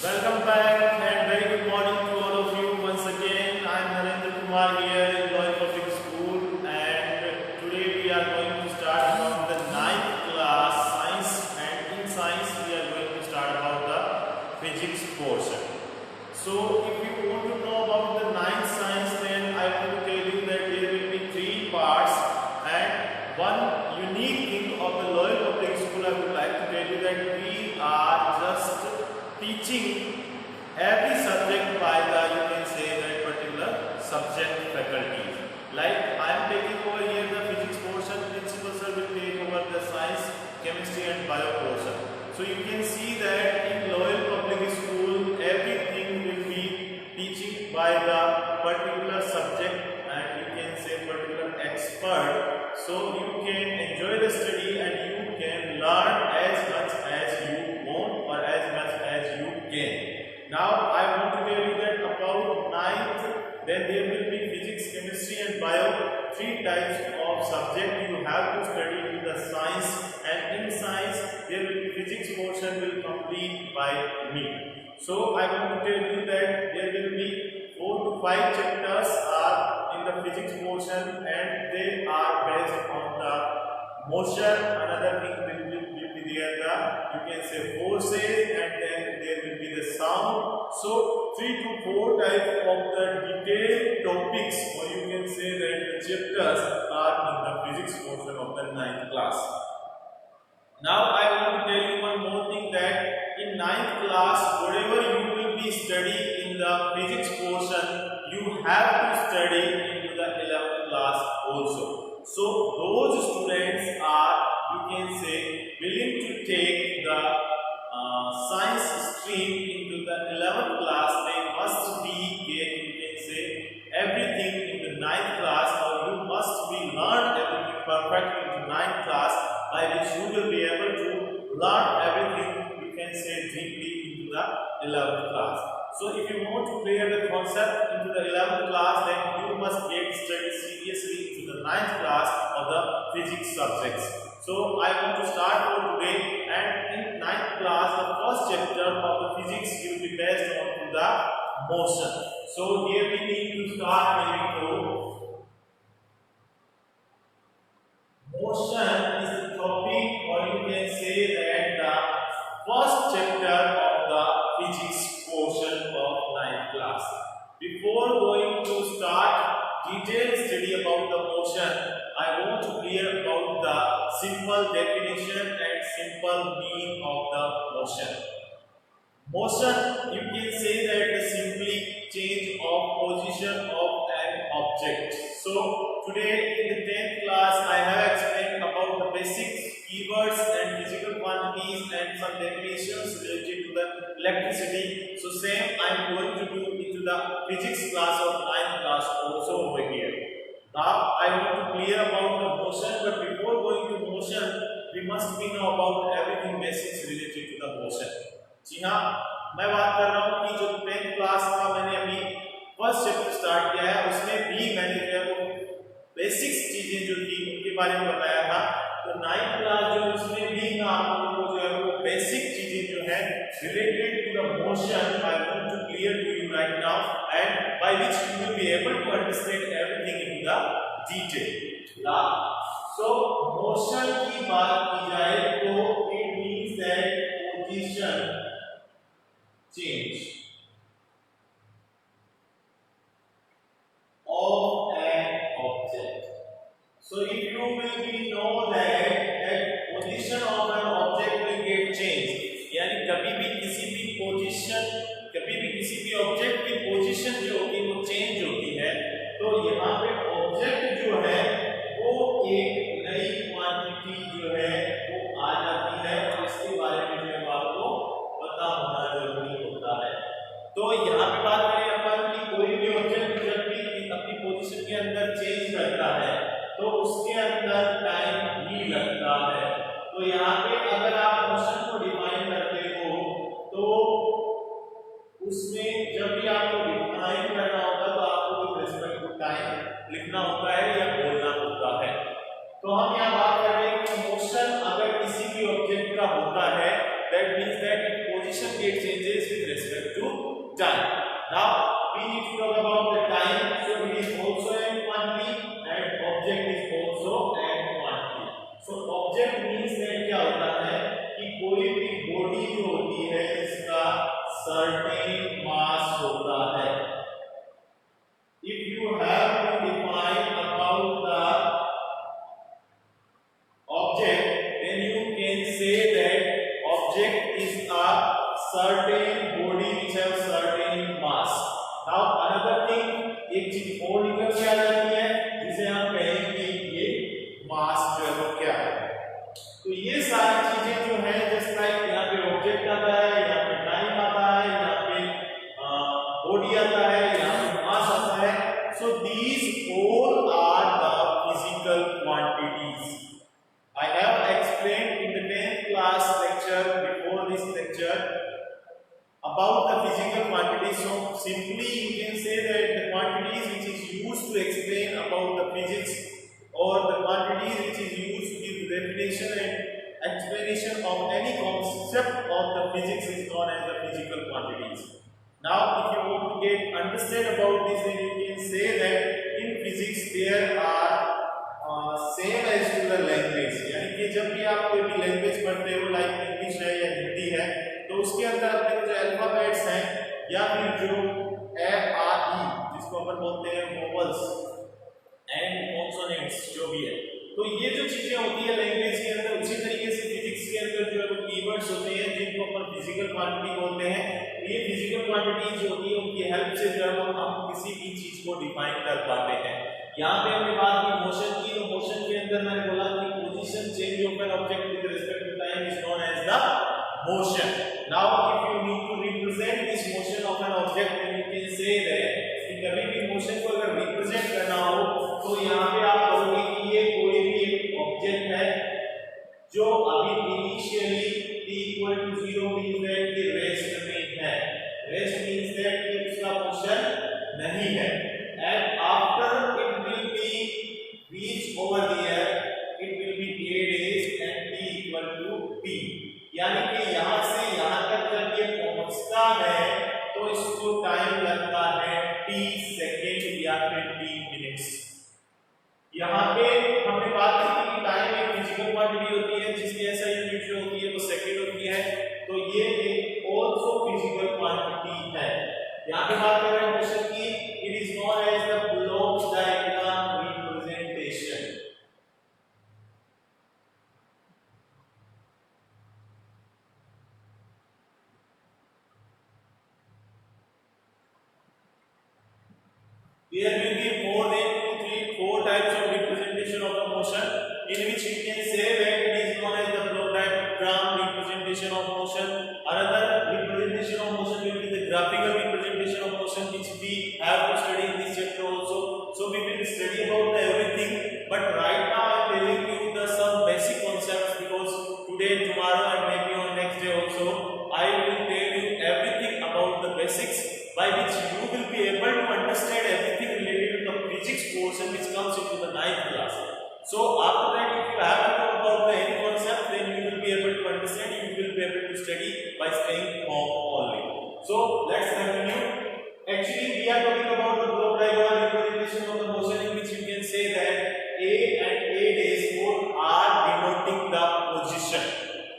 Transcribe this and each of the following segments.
Welcome back and very good morning to all of you once again. I am Narendra Kumar here in Loyal Public School, and today we are going to start from the ninth class science, and in science we are going to start about the physics portion. So if you want to know about the ninth science, then I want to tell you that there will be three parts, and one unique thing of the Loyal Public School I would like to tell you that we are just teaching every subject by the, you can say, that particular subject faculties. Like I am taking over here the physics portion, principal sir will take over the science, chemistry and bio portion. So you can see that in Loyal Public School everything will be teaching by the particular subject, and you can say particular expert. So you can enjoy the study and you can learn as much as you want or as much as you can. Now I want to tell you that about ninth, then there will be physics, chemistry and bio, three types of subject you have to study in the science, and in science there will be physics portion will complete by me. So I want to tell you that there will be 4 to 5 chapters are in the physics portion, and they are based on the motion. Another thing will be there, the, you can say, forces, and then there will be the sound. So 3 to 4 type of the detailed topics, or you can say that the chapters are in the physics portion of the ninth class. Now I want to tell you one more thing, that in ninth class whatever you will be studying in the physics portion, you have to study into the 11th class also. So those students are, you can say, willing to take the science stream into the 11th class, they must be get, you can say, everything in the ninth class, or you must be learned everything perfectly in the ninth class, by which you will be able to learn everything, you can say, deeply into the 11th class. So if you want to clear the concept into the 11th class, then you must get studied seriously into the 9th class of the physics subjects. So I want to start for today, and in 9th class the first chapter of the physics will be based on the motion. So here we need to start when we go. Motion is the topic, or you can say that the first chapter of the physics portion of 9th class. Before going to start detailed study about the motion, I want to clear about the simple definition and simple meaning of the motion. Motion, you can say that the simply change of position of an object. So today in the 10th class I have explained about the basic keywords and physical quantities and some definitions related to the electricity. So same I am going to do into the physics class of 9th class also over here. Now I want to clear about the motion, but before going to motion we must be know about everything basics related to the motion. जी हाँ, मैं बात कर रहा हूँ कि जो 10th class का मैंने अभी फर्स्ट चैप्टर स्टार्ट किया है, उसमें भी मैंने जो है वो बेसिक्स चीजें जो थी उनके बारे में बताया था. तो 9th क्लास जो उसमें भी मैं आप लोगों को जो है वो बेसिक चीजें जो है related to the motion I want to clear to you right now, and by which you will be able to understand everything in the detail. So motion की बात की जाए तो it means that position change of an object. So if you will be know that position of an object will get changed, यानी कभी भी किसी भी पोजीशन, कभी भी किसी भी ऑब्जेक्ट की पोजीशन जो होती है वो चेंज होती है, तो यहाँ पे ऑब्जेक्ट जो है वो एक नई क्वांटिटी जो है वो आ जाती है, और इसके बारे में जो है आपको पता होना जरूरी होता है. तो यहाँ पे बात करें अपन कि कोई भी ऑब्जेक्ट जब भी अपनी पोजीशन के अंदर चेंज करता है तो उसके अंदर टाइम ही लगता है. तो यहाँ पे अगर आप मोशन को डिफाइन करते हो तो उसमें जब भी आपको डिफाइन करना होगा तो आपको विद रिस्पेक्ट टू टाइम लिखना होता है या बोलना होता है. तो हम यहाँ बात कर रहे हैं कि मोशन अगर किसी भी ऑब्जेक्ट का होता है, that means that position get changes with respect to time. Now we need to talk about the time. So it is also a quantity and object is also a quantity. So object means that क्या होता है कि कोई भी body जो होती है इसका certain mass होता है. If you have to define about the object, then you can say that object is a certain body which have certain mass. Now another thing, एक चीज और निकल के आ जाती है जिसे हम कहेंगे ये मास जो है वो क्या है. तो ये सारी चीजें जो है जस्ट लाइक यहाँ पे ऑब्जेक्ट आता है, यहाँ पे टाइम आता है, यहाँ पे बॉडी आता है, यहाँ पे मास आता है. So these all are the physical quantities. I have explained in the 10th class lecture before this lecture about the physical quantities. So simply you can say that the quantities which is used to explain about the physics or the quantities which is used to give definition and explanation of any concept of the physics is known as the physical quantities. Now if you want to get understand about this, then you can say that in physics there are same as to the language. यानी कि जब भी आप कोई भी language पढ़ते हो like English है या हिंदी है तो उसके अंदर अपने जो अल्फाबेट्स हैं या फिर जो एफ आर ई जिसको अपन बोलते हैं वोवल्स एंड कॉन्सोनेंट्स जो भी है, तो ये जो चीजें होती है लैंग्वेज के अंदर उसी तरीके से फिजिक्स के अंदर जो है वो कीवर्ड्स होते हैं जिनको अपन फिजिकल क्वांटिटी बोलते हैं. ये फिजिकल क्वांटिटी जो होती है उनकी हेल्प से जो है वो हम किसी भी चीज को डिफाइन कर पाते हैं. यहाँ पे हमने बात की मोशन की, तो मोशन के अंदर मैंने बोला कि position change of an object with respect to time is known as the motion. Now if you need to represent this motion of an object then you can say that कि कभी भी motion को अगर represent करना हो तो यहाँ पे आप कहोगे कि ये कोई भी एक ऑब्जेक्ट है जो अभी initially t equal to 0 means that ये रेस्ट में है. रेस्ट means that कि उसका मोशन नहीं है. And after it will be reached over there, it will be a days and t equal to t. यानी कि यहाँ से यहाँ तक जब ये पहुँचता है तो इसको टाइम लगता है t सेकेंड या फिर t मिनट्स. यहाँ पे हमने बात की कि टाइम एक फिजिकल क्वांटिटी होती है जिसकी ऐसा यूनिट जो होती है वो सेकेंड होती है, तो ये एक आल्सो फिजिकल क्वांटिटी है. यहाँ पे बात कर रहे हैं मोशन की. It is known as the block diagram representation. There will be more than 2, 3, 4 types of representation of the motion in which we can say that it is known as the block diagram representation of motion. Another representation of motion will be the graphical representation of motion which we have to study in this chapter also. So we will study about everything, but right now I am telling you the some basic concepts because today, tomorrow and maybe on next day also I will tell you everything about the basics by which you will be able to understand everything related to the physics portion which comes into the 9th class. So after that, if you have to know about the any concept, then you will be able to understand, you will be able to study by staying home only. So let's continue. Actually we are talking about the block diagram representation of the motion in which you can say that a and a dash code are denoting the position.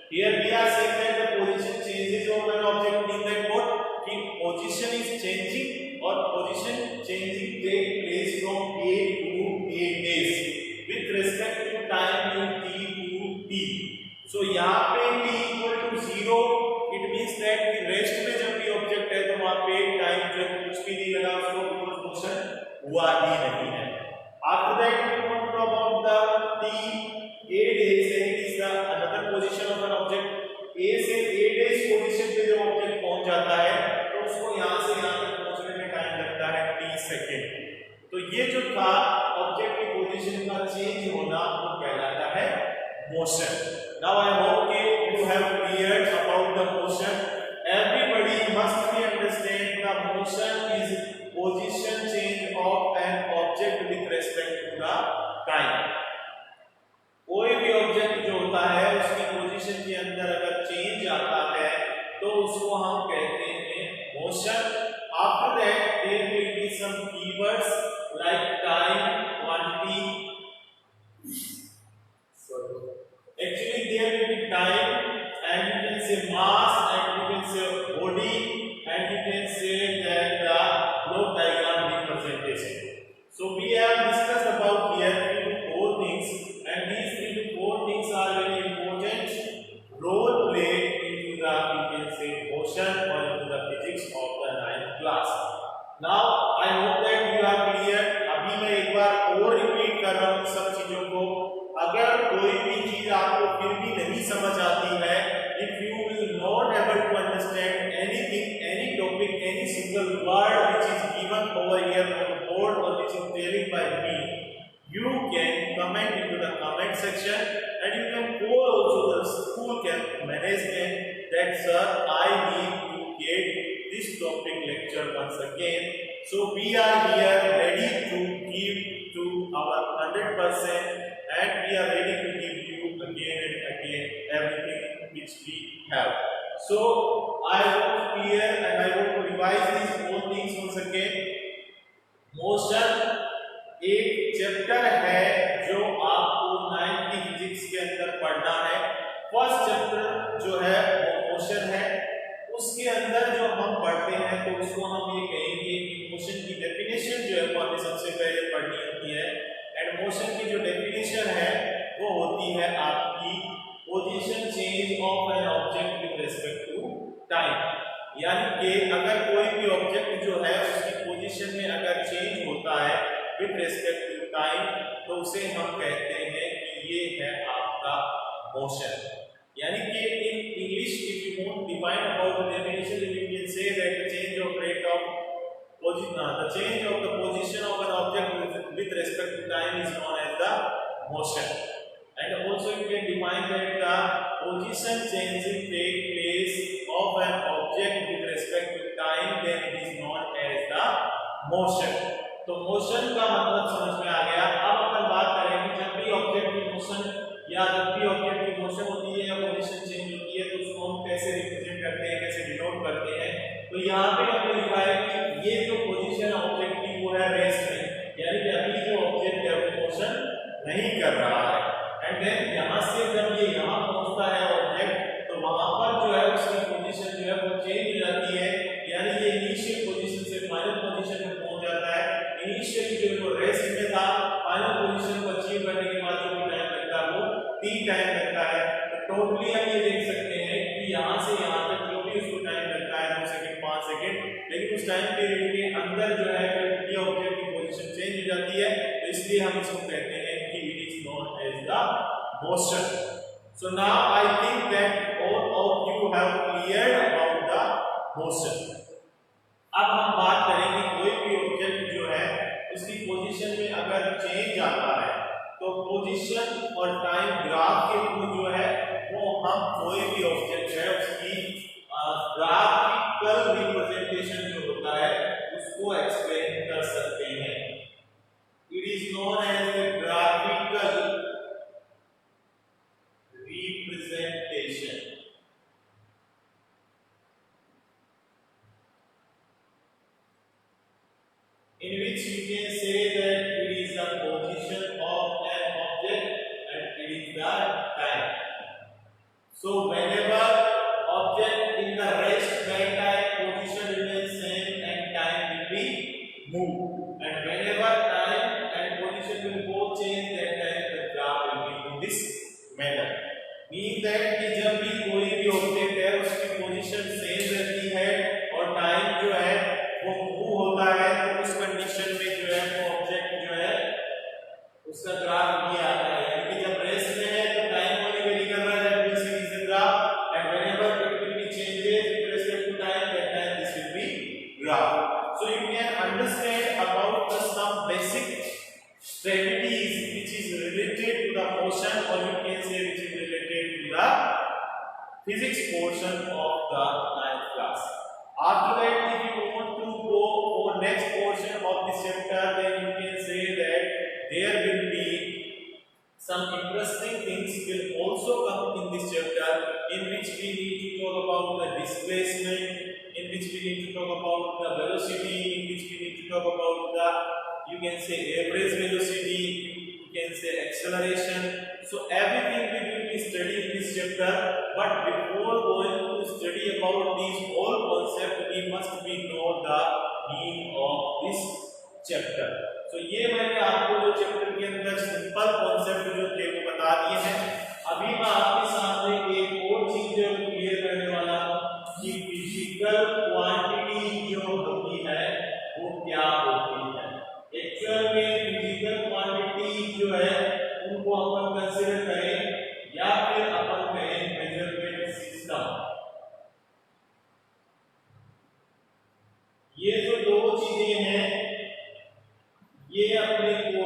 Here we are saying that the position changes of an object in that code. कि position is changing और position changing take place from a to a dash with respect to time in t to t. So यहाँ पे t equal to 0 it means that कि rest में जब भी object है तो वहाँ पे टाइम जो कुछ भी नहीं लगा उसको बिकॉज मोशन हुआ ही नहीं है. After that we want to talk about the t a dash and it is the another position of an object. a से a dash पोजीशन पे जब ऑब्जेक्ट पहुंच जाता है तो उसको यहां से यहां तक पहुंचने में टाइम लगता है t सेकंड. तो ये जो था ऑब्जेक्ट की पोजीशन का चेंज होना वो कहलाता है मोशन. नाउ आई होप कि you have cleared about the motion. Everybody must be understand the motion is position change of an object with respect to the time. कोई भी ऑब्जेक्ट जो होता है उसकी पोजीशन के अंदर अगर चेंज आता है तो उसको हम कहते हैं motion. After that there will be some keywords like time, quantity, actually there will be time, and you can say mass, and you can say body, and you can say that the block diagram representation. So we have discussed about here 3 to 4 things, and these 3 to 4 things are very important role played into the, you can say, motion or into the physics of the 9th class. Now I hope that you are clear. अभी मैं एक बार और repeat कर रहा हूँ सब चीजों को। अगर कोई भी चीज आपको फिर भी नहीं समझ आती है, if you will not able to understand anything, any topic, any single word which is given over here on the board or which is telling by me, you can comment into the comment section, and you can call also the school management that sir, I need to get this topic lecture once again. So we are here ready to give to our 100%, and we are ready to give you again and again everything which we have. So I hope clear, and I want to revise these all things once again. Motion एक chapter है जो आपको 9th की physics के अंदर पढ़ना है। First chapter जो है वो मोशन है। उसके अंदर जो हम पढ़ते हैं तो उसको हम ये कहेंगे कि मोशन की डेफिनेशन जो है वो हमें सबसे पहले पढ़नी होती है। एंड मोशन की जो डेफिनेशन है वो होती है आपकी position change of an object with respect to time. यानी कि अगर कोई भी ऑब्जेक्ट जो है उसकी पोजीशन में अगर चेंज होता है विद रिस्पेक्ट टू टाइम तो उसे हम कहते हैं कि ये है आपका मोशन। यानी कि in English if you want define about the definition you can say that the change of rate of the position of an object with respect to time is known as the motion. And also you can define that the position changing take place of an object with respect to time, then it is known as the motion. तो motion का मतलब समझ में आ गया। अब अपन बात करेंगे जब भी ऑब्जेक्ट की मोशन या जब भी ऑब्जेक्ट की मोशन होती है या पोजीशन चेंज होती है तो उसको हम कैसे रिप्रेजेंट करते हैं, कैसे डिनोट करते हैं। तो यहाँ पे हमने लिखा है कि ये जो पोजीशन ऑब्जेक्ट की वो है रेस्ट में, यानी कि अभी जो ऑब्जेक्ट है वो मोशन नहीं कर रहा है। एंड देन यहाँ से जब ये यहाँ पहुँचता है ऑब्जेक्ट तो वहाँ पर जो है उसकी पोजीशन जो है वो चेंज हो जाती है, यानी ये इनिशियल पोजीशन से फाइनल पोजीशन में पहुँच जाता है। इनिशियली जो वो रेस्ट में था, फाइनल पोजीशन को अचीव करने के बाद जो टाइम लगता है वो t टाइम लगता है। तो टोटली हम ये देख सकते हैं कि यहाँ से यहाँ तक जो भी उसको टाइम लगता है 2 सेकंड 5 सेकंड, लेकिन उस टाइम पीरियड के अंदर जो है ये ऑब्जेक्ट की पोजीशन चेंज हो जाती है, तो इसलिए हम इसको कहते हैं कि it is known as the motion. So now I think that all of you have cleared about the motion. अब हम बात करेंगे कोई भी ऑब्जेक्ट जो है उसकी पोजीशन में अगर चेंज आता है तो पोजीशन और टाइम ग्राफ के थ्रू जो है वो हम कोई भी ऑब्जेक्ट है उसकी ग्राफिकल रिप्रेजेंटेशन जो होता है उसको एक्सप्लेन कर सकते हैं। It is known as the graphical representation. In which you can say that it is the position of an object and it is the time. So whenever object in the rest time position remains same and time will be moved, and whenever time and position will both change that time the graph will be in this manner. Means that कि जब भी कोई भी object है उसकी position same रहती है और टाइम जो है वो मूव होता है, तो उस कंडीशन में जो है वो ऑब्जेक्ट जो है उसका ग्राफ ये आता है। यानी कि जब रेस्ट में है तो टाइम ओनली वेरी कर रहा है, that means it is the graph, and whenever it will be changes with respect to time that time this will be graph. So you can understand about the some basic strategies which is related to the motion, or you can say which is related to the physics portion of the 9th class. After that, if you want to go for next portion of this chapter, then you can say that there will be some interesting things will also come in this chapter, in which we need to talk about the displacement displacement, in which we need to talk about the velocity, in which we need to talk about the, you can say, average velocity, you can say acceleration. So everything we will be studying in this chapter. But before going to study about these whole concept, we must be know the meaning of this chapter. तो ये मैंने आपको जो chapter के अंदर simple concept जो थे वो बता दिए हैं. अभी मैं आपके सामने एक और चीज जो क्लियर करने वाला हूं कि फिजिकल क्वांटिटी जो होती है वो क्या होती है. एक्चुअल में फिजिकल क्वांटिटी जो है उनको अपन कंसीडर करें या फिर अपन कहें मेजरमेंट सिस्टम. ये जो दो चीजें हैं ये अपने को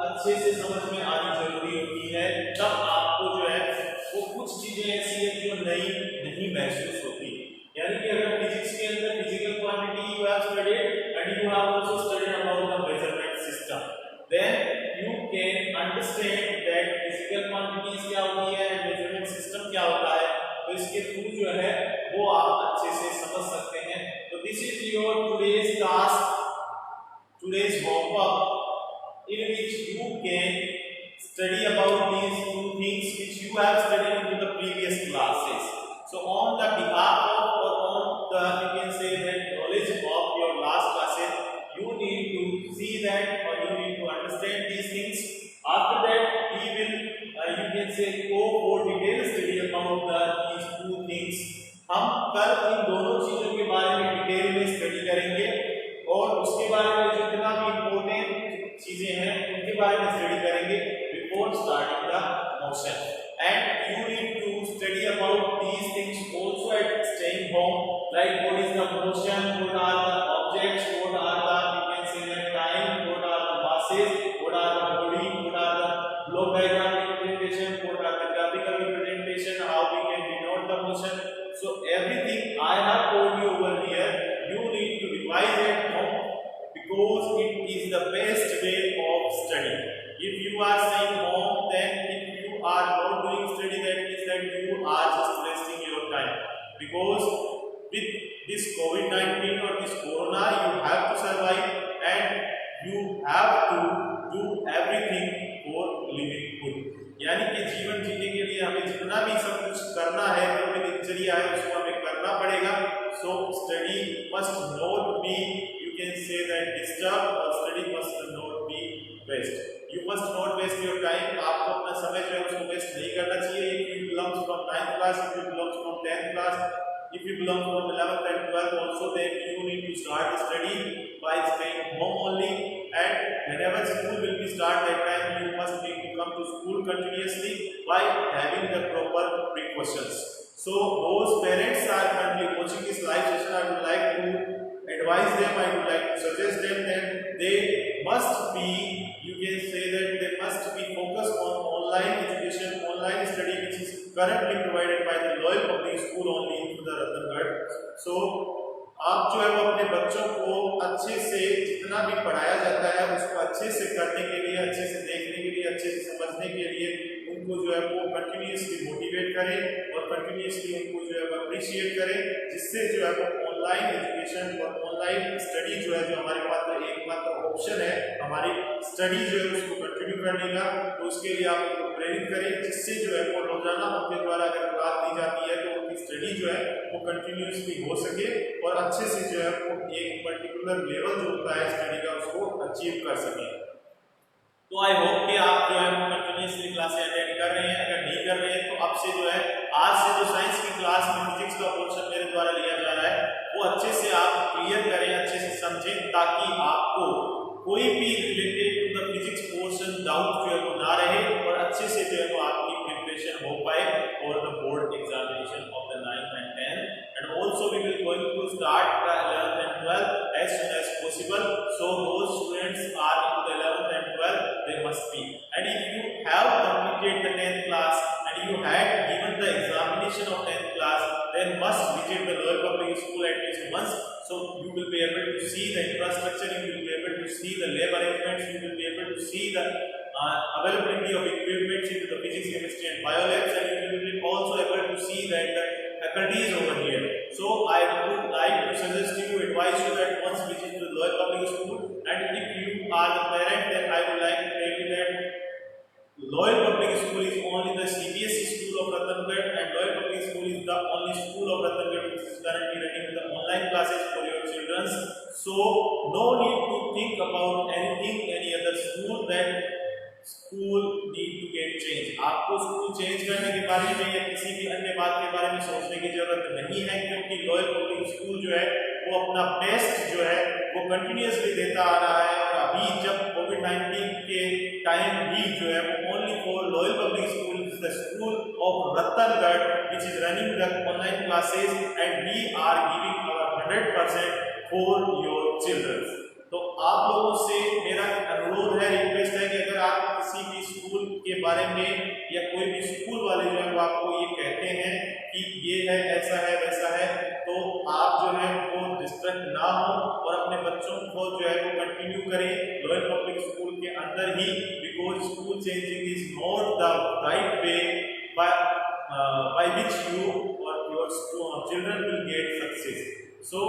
अच्छे से समझ में आनी जरूरी होती है. तब आपको जो है वो कुछ चीजें ऐसी है जो नई नहीं महसूस होती. यानी कि अगर फिजिक्स के अंदर physical quantity you have studied and you have also studied about the measurement system, then you can understand that physical quantities क्या होती है, मेजरमेंट सिस्टम क्या होता है. तो इसके थ्रू जो है वो आप अच्छे से समझ सकते हैं. तो this is your today's task, today's homework, in which you can study about these two things which you have studied in the previous classes. So on the behalf of, or on the, you can say that knowledge of your last classes, you need to see that or you need to understand these things. After that we will you can say go for detailed study about these two things. हम कल इन दोनों चीजों के बारे में detail में study करेंगे और उसके बारे में जितना भी इंपॉर्टेंट चीजें हैं उनके बारे में स्टडी करेंगे before starting the motion. And you need to study about these things also at staying home, like what is the motion, what are the objects, what are the, you can say that time, what are the masses, what are the body, what are the block diagram representation, what are the graphical representation, how we can denote the motion. So everything I have told you over here, you need to revise at home because it is the best way of study. If you are staying home, then if you are not doing study, that means that you are just wasting your time. Because with this COVID-19 or this corona, you have to survive and you have to do everything for living good. यानी कि जीवन जीने के लिए हमें जितना भी सब कुछ करना है, जो भी दिनचर्या है उसको हमें करना पड़ेगा. So study must not be, you can say that, disturbed, or study must not be waste. You must not waste your time. आपको अपना समय जो है उसको वेस्ट नहीं करना चाहिए. If you belong from 9th class, if you belong from 10th class, if you belong from 11th and 12th also, then you need to start the study by staying home only. And whenever school will be start, that time you must need to come to school continuously by having the proper precautions. So those parents are currently watching this live session, I would like to advise them, I would like to suggest them that they must be, you can say that they must be focused on online education, online study, which is currently provided by the Loyal Public School only in the Ratnagढ़. So आप जो है वो अपने बच्चों को अच्छे से जितना भी पढ़ाया जाता है उसको अच्छे से करने के लिए, अच्छे से देखने के लिए, अच्छे से समझने के लिए उनको जो है वो कंटिन्यूअसली मोटिवेट करें और कंटिन्यूअसली उनको जो है वो अप्रिशिएट करें, जिससे जो है वो ऑनलाइन एजुकेशन और ऑनलाइन स्टडी जो है जो हमारे पास एकमात्र ऑप्शन है हमारी स्टडी जो है उसको कंटिन्यू करने का, तो उसके लिए आप उनको प्रेरित करें, जिससे जो है वो रोजाना उनके द्वारा अगर क्लास दी जाती है तो उनकी स्टडी जो है वो कंटिन्यूअसली हो सके और अच्छे से जो है वो एक पर्टिकुलर लेवल जो होता है स्टडी का उसको अचीव कर सके. तो आई होप कि आप जो है कंटिन्यूअसली क्लासेस अटेंड कर रहे हैं. अगर नहीं कर रहे हैं तो अब से जो है आज से जो साइंस की क्लास में फिजिक्स का पोर्शन मेरे द्वारा लिया जा रहा है वो अच्छे से आप क्लियर करें, अच्छे से समझें, ताकि आपको कोई भी related to the physics portion doubt जो है वो ना रहे और अच्छे से जो है वो आपकी प्रिपरेशन हो पाए for the board examination of the 9th and 10th. And also we will going to start the 11th and 12th as soon as possible. So those students are into the 11th and 12th, they must be. And if you have completed the 10th class and you had given the examination of 10th class, then must visit the Loyal Public School at least once. So you will be able to see the infrastructure, you will be able to see the lab arrangements, you will be able to see the availability of equipment into the physics, chemistry and biolabs, and you will be also able to see that the faculties over here. So I would like to suggest you, advise you that once visit to Loyal Public School, and if you are the parent, then I would like to tell you that Loyal Public School is only the CBSE school of Ratangad, and Loyal Public School is the only school of Ratangad which is currently running the online classes for your children. So no need to think about anything, any other school, that school need to get change. आपको school change करने के बारे में या किसी भी अन्य बात के बारे में सोचने की जरूरत नहीं है, क्योंकि लॉयल पब्लिक स्कूल जो है वो अपना बेस्ट जो है वो कंटिन्यूअसली देता आ रहा है। और अभी जब कोविड-19 के टाइम भी जो है वो only for loyal public school is the school of Ratangarh which is running the online classes and we are giving our 100% for your children. तो आप लोगों से मेरा अनुरोध है, रिक्वेस्ट है कि अगर आप किसी भी स्कूल के बारे में या कोई भी स्कूल वाले जो है वो आपको ये कहते हैं कि ये है, ऐसा है, वैसा है, तो आप जो है वो डिस्ट्रैक्ट ना हो और अपने बच्चों को जो है वो कंटिन्यू करें लॉयल पब्लिक स्कूल के अंदर ही, because school changing is not the right way by which you or your children will get success. So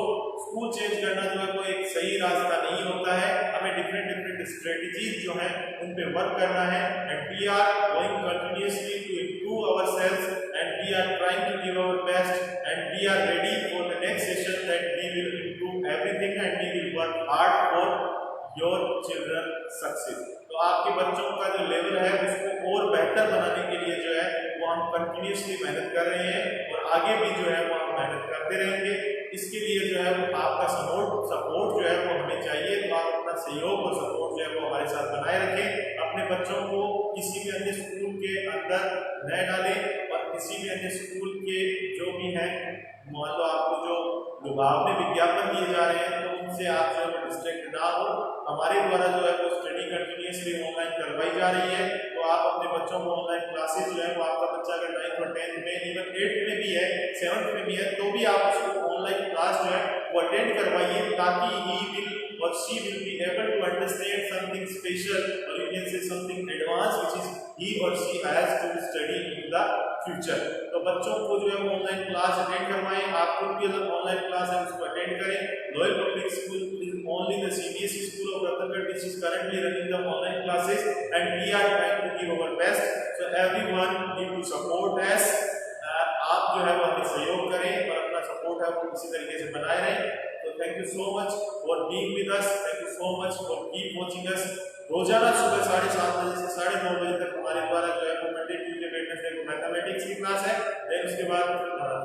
school change करना जो है वो एक सही रास्ता नहीं होता है। हमें डिफरेंट स्ट्रेटजीज जो हैं उन पे वर्क करना है, and we are going continuously to improve ourselves and we are trying to give our best and we are ready for the next session that we will improve everything and we will work hard for your children success. तो आपके बच्चों का जो level है उसको और बेहतर बनाने के लिए जो है वो हम कंटिन्यूअसली मेहनत कर रहे हैं और आगे भी जो है वो हम मेहनत करते रहेंगे। इसके लिए जो है वो आपका सपोर्ट जो है वो हमें चाहिए, तो आप अपना सहयोग और सपोर्ट जो है वो हमारे साथ बनाए रखें। अपने बच्चों को किसी भी अन्य स्कूल के अंदर न डालें और किसी भी अन्य स्कूल के जो भी हैं, मान लो आपको जो लुभावने विज्ञापन दिए जा रहे हैं तो उनसे आप जो है डिस्ट्रैक्ट ना हो। हमारे द्वारा जो है वो स्टडी कंटिन्यूअसली ऑनलाइन करवाई जा रही है, तो आप अपने बच्चों को ऑनलाइन क्लासेस जो है वो आपका बच्चा अगर 9th और 10th में, इवन 8th में भी है, 7th में भी है, तो भी आप उसको ऑनलाइन क्लास जो है वो अटेंड करवाइए, ताकि he will or she will be able to understand something special, or you can say something advanced which is he or she has to study in the future. तो बच्चों को जो है वो ऑनलाइन क्लास अटेंड करवाएं, आप खुद भी अगर ऑनलाइन क्लास है उसको अटेंड करें। Loyal public school is only the CBSE school of Ratangad which is currently running the online classes and we are trying to give our best, so everyone need to support us. आप जो है वो हमें सहयोग करें और अपना support है वो इसी तरीके से बनाए रहें। तो thank you so much for being with us, thank you so much for keep watching us. रोजाना सुबह 7:30 बजे से 9:30 बजे तक हमारे द्वारा जो है वो मंडे ट्यूजडे वेडनेसडे को मैथमेटिक्स की क्लास है, फिर उसके बाद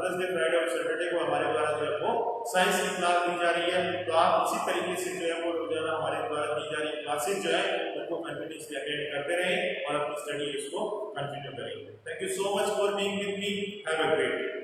थर्सडे फ्राइडे और सैटरडे को हमारे द्वारा जो है वो साइंस की क्लास दी जा रही है। तो आप इसी तरीके से जो है वो रोजाना हमारे द्वारा दी जा रही क्लासेज जो है उनको कंटिन्यूअसली अटेंड करते रहें और अपनी स्टडी उसको कंटिन्यू करें। Thank you so much for being with me, have a great day.